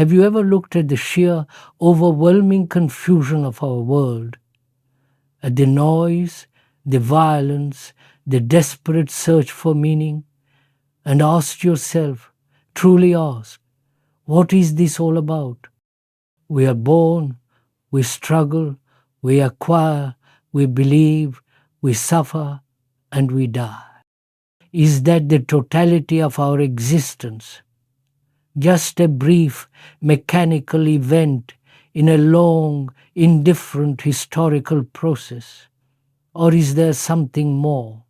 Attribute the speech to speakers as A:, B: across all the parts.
A: Have you ever looked at the sheer, overwhelming confusion of our world? At the noise, the violence, the desperate search for meaning, and asked yourself, truly ask, what is this all about? We are born, we struggle, we acquire, we believe, we suffer, and we die. Is that the totality of our existence? Just a brief mechanical event in a long, indifferent historical process? Or is there something more?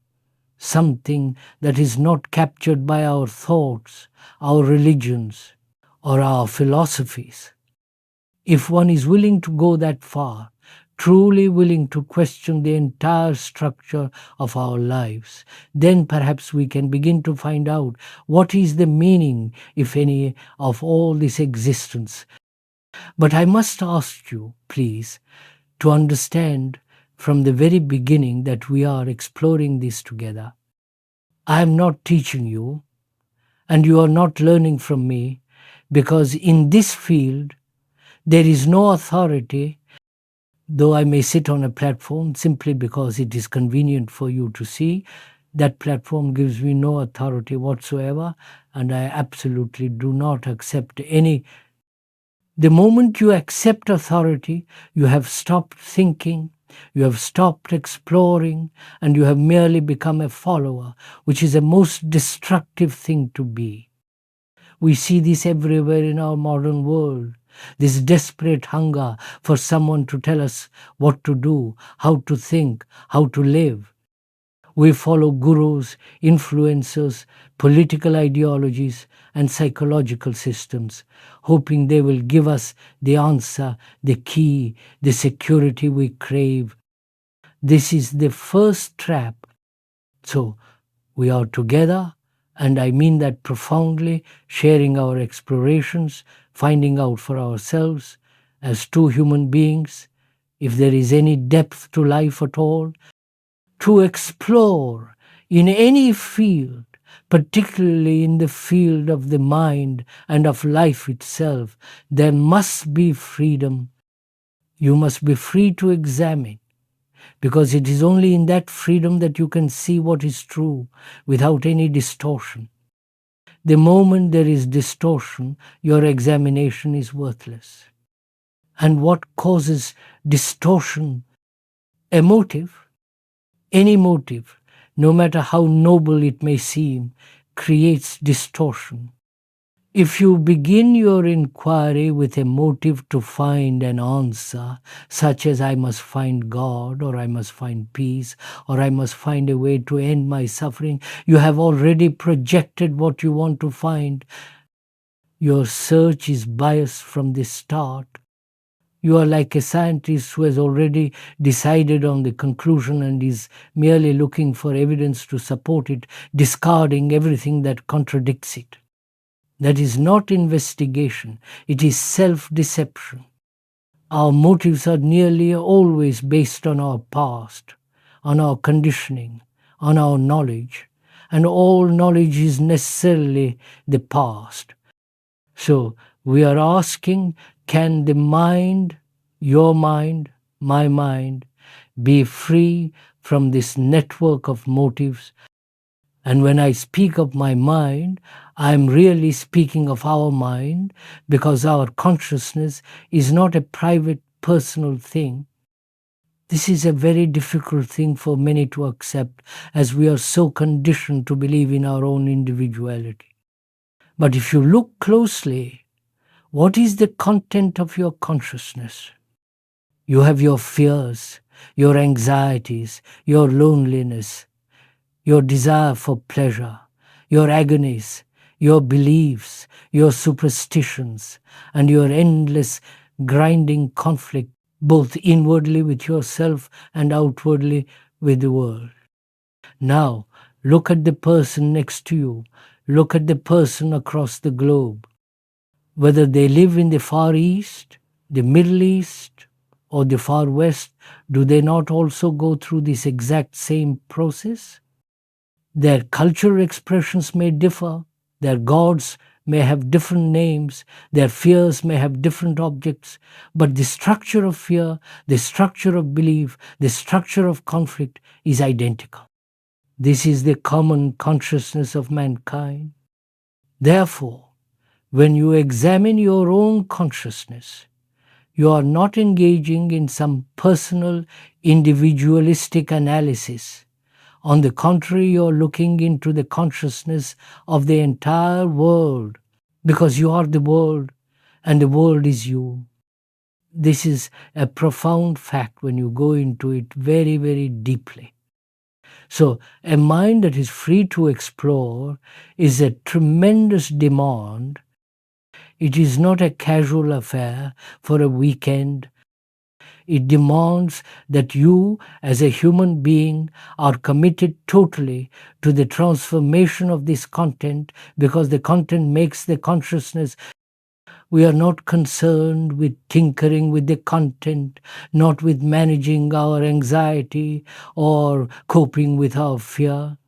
A: Something that is not captured by our thoughts, our religions, or our philosophies? If one is willing to go that far, truly willing to question the entire structure of our lives, then perhaps we can begin to find out what is the meaning, if any, of all this existence. But I must ask you, please, to understand from the very beginning that we are exploring this together. I am not teaching you, and you are not learning from me, because in this field there is no authority, though I may sit on a platform simply because it is convenient for you to see. That platform gives me no authority whatsoever, and I absolutely do not accept any. The moment you accept authority, you have stopped thinking, you have stopped exploring, and you have merely become a follower, which is a most destructive thing to be. We see this everywhere in our modern world. This desperate hunger for someone to tell us what to do, how to think, how to live. We follow gurus, influencers, political ideologies, and psychological systems, hoping they will give us the answer, the key, the security we crave. This is the first trap. So we are together, and I mean that profoundly, sharing our explorations, finding out for ourselves as two human beings, if there is any depth to life at all, to explore in any field, particularly in the field of the mind and of life itself. There must be freedom. You must be free to examine, because it is only in that freedom that you can see what is true without any distortion. The moment there is distortion, your examination is worthless. And what causes distortion? A motive. Any motive, no matter how noble it may seem, creates distortion. If you begin your inquiry with a motive to find an answer, such as I must find God, or I must find peace, or I must find a way to end my suffering, you have already projected what you want to find. Your search is biased from the start. You are like a scientist who has already decided on the conclusion and is merely looking for evidence to support it, discarding everything that contradicts it. That is not investigation, it is self-deception. Our motives are nearly always based on our past, on our conditioning, on our knowledge, and all knowledge is necessarily the past. So we are asking, can the mind, your mind, my mind, be free from this network of motives? And when I speak of my mind, I am really speaking of our mind, because our consciousness is not a private, personal thing. This is a very difficult thing for many to accept, as we are so conditioned to believe in our own individuality. But if you look closely, what is the content of your consciousness? You have your fears, your anxieties, your loneliness, your desire for pleasure, your agonies, your beliefs, your superstitions, and your endless grinding conflict, both inwardly with yourself and outwardly with the world. Now, look at the person next to you. Look at the person across the globe. Whether they live in the Far East, the Middle East, or the Far West, do they not also go through this exact same process? Their cultural expressions may differ, their gods may have different names, their fears may have different objects, but the structure of fear, the structure of belief, the structure of conflict is identical. This is the common consciousness of mankind. Therefore, when you examine your own consciousness, you are not engaging in some personal, individualistic analysis. On the contrary, you are looking into the consciousness of the entire world, because you are the world and the world is you. This is a profound fact when you go into it very, very deeply. So, a mind that is free to explore is a tremendous demand. It is not a casual affair for a weekend. It demands that you, as a human being, are committed totally to the transformation of this content, because the content makes the consciousness. We are not concerned with tinkering with the content, not with managing our anxiety or coping with our fear.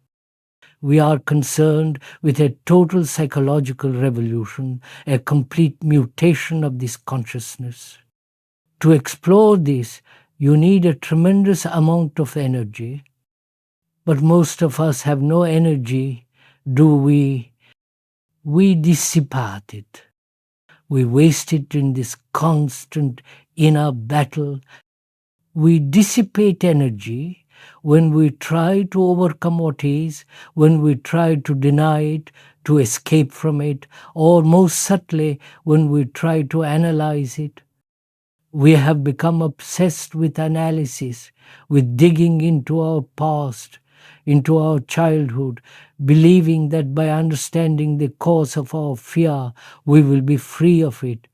A: We are concerned with a total psychological revolution, a complete mutation of this consciousness. To explore this, you need a tremendous amount of energy, but most of us have no energy, do we? We dissipate it. We waste it in this constant inner battle. We dissipate energy when we try to overcome what is, when we try to deny it, to escape from it, or most subtly, when we try to analyze it. We have become obsessed with analysis, with digging into our past, into our childhood, believing that by understanding the cause of our fear, we will be free of it.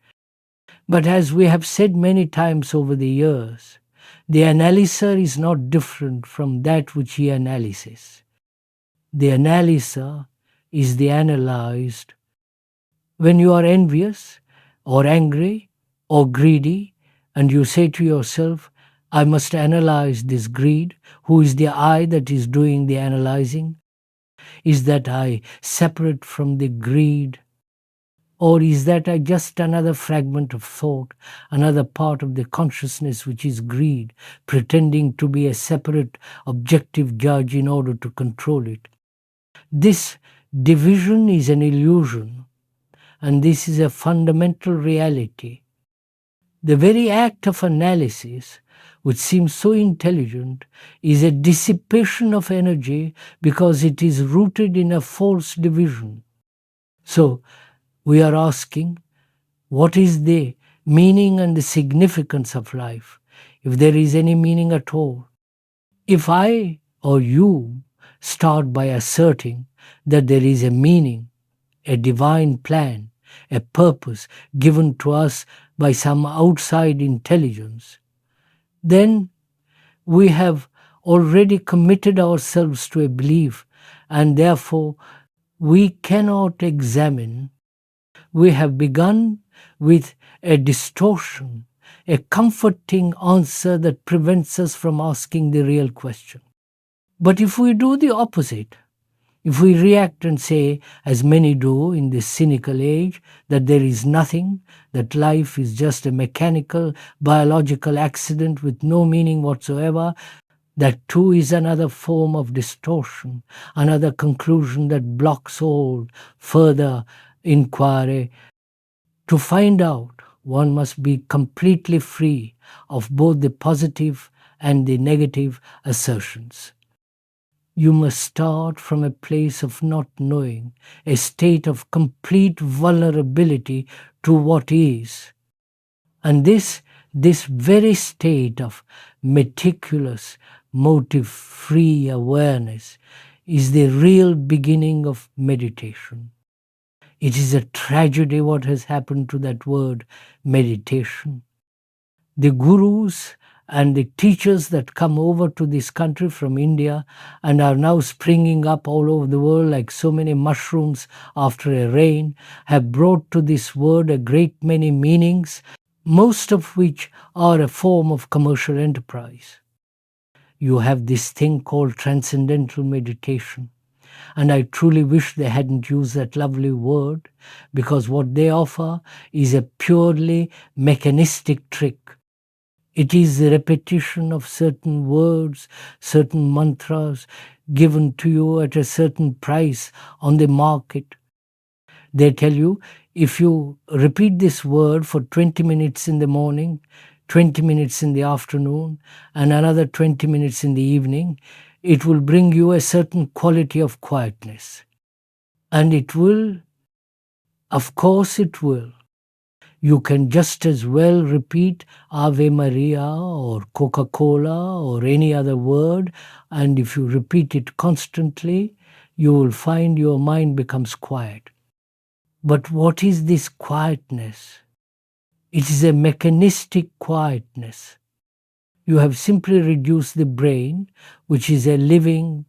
A: But as we have said many times over the years, the analyser is not different from that which he analyses. The analyser is the analyzed. When you are envious, or angry, or greedy, and you say to yourself, I must analyze this greed. Who is the I that is doing the analyzing? Is that I separate from the greed? Or is that I just another fragment of thought, another part of the consciousness which is greed, pretending to be a separate objective judge in order to control it? This division is an illusion, and this is a fundamental reality. The very act of analysis, which seems so intelligent, is a dissipation of energy because it is rooted in a false division. So, we are asking, what is the meaning and the significance of life, if there is any meaning at all? If I or you start by asserting that there is a meaning, a divine plan, a purpose given to us by some outside intelligence, then we have already committed ourselves to a belief, and therefore we cannot examine. We have begun with a distortion, a comforting answer that prevents us from asking the real question. But if we do the opposite, if we react and say, as many do in this cynical age, that there is nothing, that life is just a mechanical, biological accident with no meaning whatsoever, that too is another form of distortion, another conclusion that blocks all further inquiry. To find out, one must be completely free of both the positive and the negative assertions. You must start from a place of not knowing, a state of complete vulnerability to what is. And this very state of meticulous, motive-free awareness is the real beginning of meditation. It is a tragedy what has happened to that word, meditation. The gurus and the teachers that come over to this country from India and are now springing up all over the world like so many mushrooms after a rain have brought to this word a great many meanings, most of which are a form of commercial enterprise. You have this thing called transcendental meditation. And I truly wish they hadn't used that lovely word, because what they offer is a purely mechanistic trick. It is the repetition of certain words, certain mantras given to you at a certain price on the market. They tell you, if you repeat this word for 20 minutes in the morning, 20 minutes in the afternoon, and another 20 minutes in the evening, it will bring you a certain quality of quietness. And it will, of course it will. You can just as well repeat Ave Maria or Coca-Cola or any other word, and if you repeat it constantly, you will find your mind becomes quiet. But what is this quietness? It is a mechanistic quietness. You have simply reduced the brain, which is a living,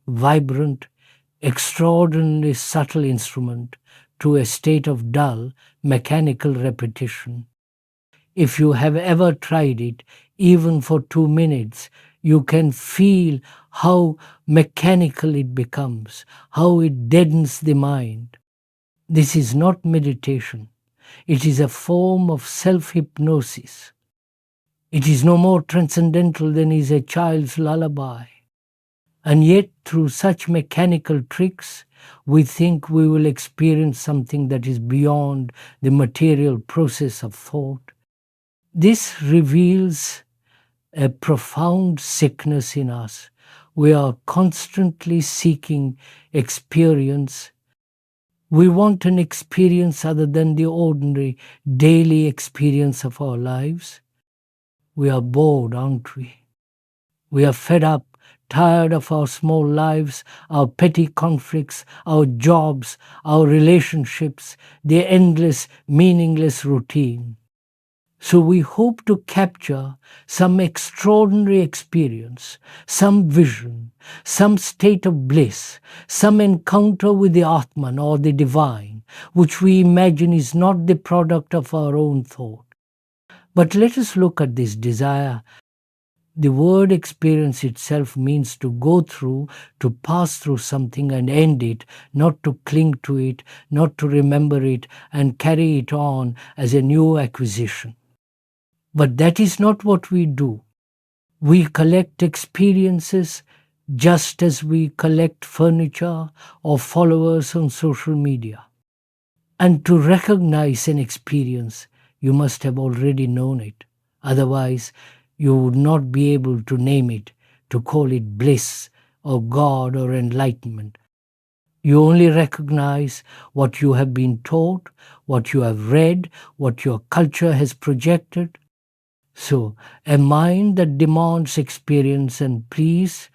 A: vibrant, extraordinarily subtle instrument, to a state of dull, mechanical repetition. If you have ever tried it, even for 2 minutes, you can feel how mechanical it becomes, how it deadens the mind. This is not meditation. It is a form of self-hypnosis. It is no more transcendental than is a child's lullaby. And yet, through such mechanical tricks, we think we will experience something that is beyond the material process of thought. This reveals a profound sickness in us. We are constantly seeking experience. We want an experience other than the ordinary daily experience of our lives. We are bored, aren't we? We are fed up, tired of our small lives, our petty conflicts, our jobs, our relationships, the endless, meaningless routine. So we hope to capture some extraordinary experience, some vision, some state of bliss, some encounter with the Atman or the divine, which we imagine is not the product of our own thought. But let us look at this desire. The word experience itself means to go through, to pass through something and end it, not to cling to it, not to remember it and carry it on as a new acquisition. But that is not what we do. We collect experiences just as we collect furniture or followers on social media. And to recognize an experience, you must have already known it. Otherwise, you would not be able to name it, to call it bliss or God or enlightenment. You only recognize what you have been taught, what you have read, what your culture has projected. So, a mind that demands experience, and please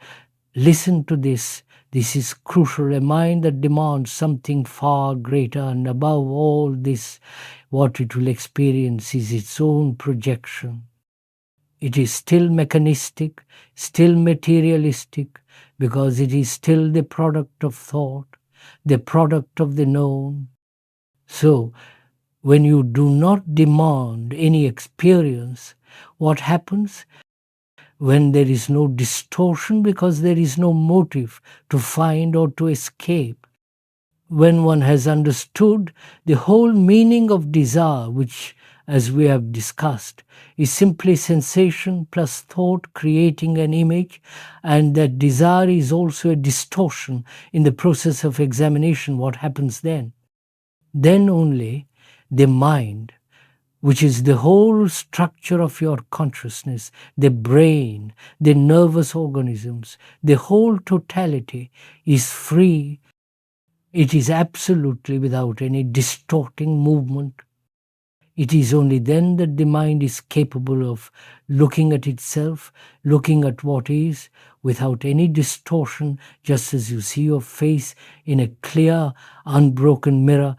A: listen to this is crucial, a mind that demands something far greater, and above all this, what it will experience is its own projection. It is still mechanistic, still materialistic, because it is still the product of thought, the product of the known. So, when you do not demand any experience, what happens? When there is no distortion, because there is no motive to find or to escape. When one has understood the whole meaning of desire, which, as we have discussed, is simply sensation plus thought creating an image, and that desire is also a distortion in the process of examination, what happens then? Then only the mind, which is the whole structure of your consciousness, the brain, the nervous organisms, the whole totality is free. It is absolutely without any distorting movement. It is only then that the mind is capable of looking at itself, looking at what is, without any distortion, just as you see your face in a clear, unbroken mirror.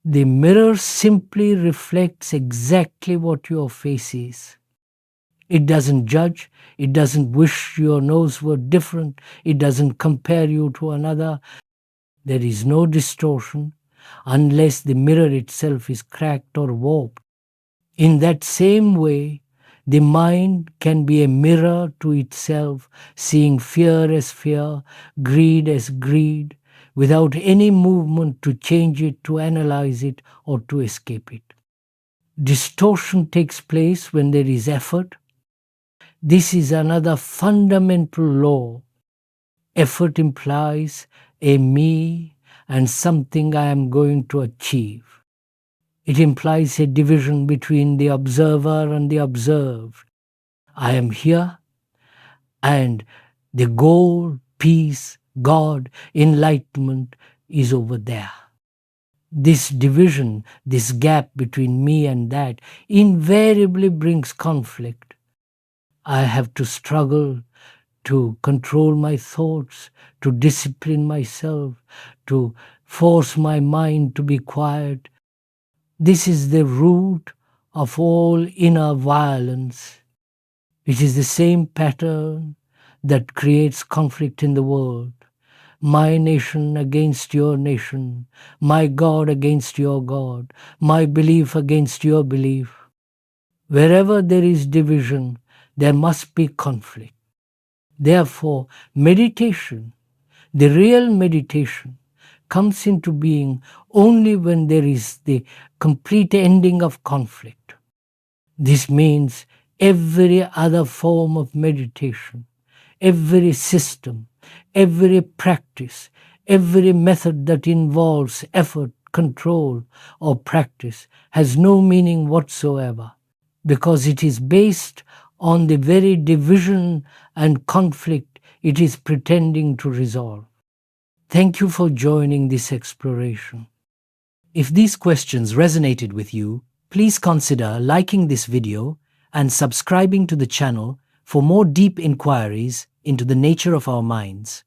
A: The mirror simply reflects exactly what your face is. It doesn't judge. It doesn't wish your nose were different. It doesn't compare you to another. There is no distortion unless the mirror itself is cracked or warped. In that same way, The mind can be a mirror to itself, seeing fear as fear, greed as greed, without any movement to change it, to analyze it, or to escape it. Distortion takes place when there is effort. This is another fundamental law. Effort implies a me and something I am going to achieve. It implies a division between the observer and the observed. I am here, and the goal, peace, God, enlightenment is over there. This division, this gap between me and that, invariably brings conflict. I have to struggle to control my thoughts, to discipline myself, to force my mind to be quiet. This is the root of all inner violence. It is the same pattern that creates conflict in the world. My nation against your nation, my God against your God, my belief against your belief. Wherever there is division, there must be conflict. Therefore, meditation, the real meditation, comes into being only when there is the complete ending of conflict. This means every other form of meditation, every system, every practice, every method that involves effort, control, or practice has no meaning whatsoever, because it is based on the very division and conflict it is pretending to resolve. Thank you for joining this exploration.
B: If these questions resonated with you, please consider liking this video and subscribing to the channel for more deep inquiries into the nature of our minds.